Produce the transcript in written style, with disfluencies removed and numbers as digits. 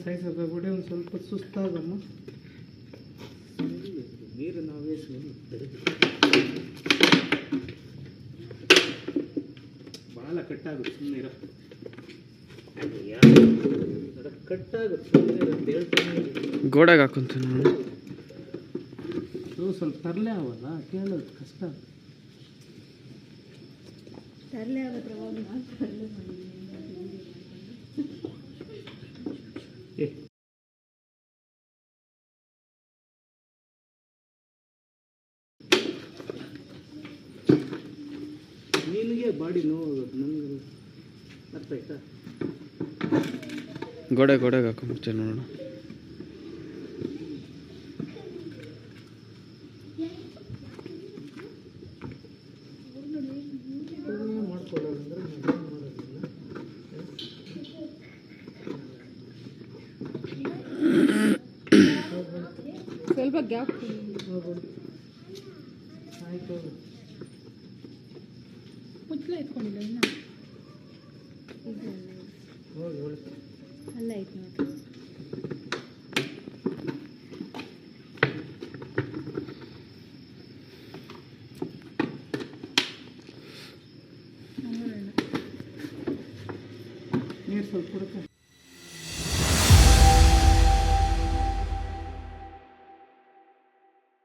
ಸಾಯಿಸೋಕೆ ಒಂದು ಸ್ವಲ್ಪ ಸುಸ್ತಾಗಮ್ಮ. ನೀರು ನಾವೇ ಭಾಳ ಕಟ್ಟಾಗುತ್ತೆ ಸುಮ್ಮನೆ ಇರೋ ಕಟ್ಟಾಗುತ್ತೆ ಸುಮ್ಮನೆ ಅಂತ ಹೇಳ್ತಾನೆ. ಗೋಡೆಗೆ ಹಾಕೊಂತ ಸ್ವಲ್ಪ ತರಲೆ ಅವಲ್ಲ ಕೇಳೋದು ಕಷ್ಟ. ತರಲೆ ಆಗುತ್ತೆ ನಿನಗೆ ಬಾಡಿ ನೋವು ನನಗೆ ಅರ್ಥ ಆಯ್ತಾ. ಗೋಡೆಗೆ ಹಾಕೊಂಡ್ಬಿಡ್ತೇನೆ ನೋಡೋಣ. ಸ್ವಲ್ಪ ಗ್ಯಾಪ್ ಆಯಿತು. ಮುಚ್ಚಲ ಇಟ್ಕೊಂಡಿಲ್ಲ ಇನ್ನು ಅಲ್ಲ ಆಯ್ತು ನೋಡಿ. ನೀರು ಸ್ವಲ್ಪ ಕೊಡುತ್ತೆ.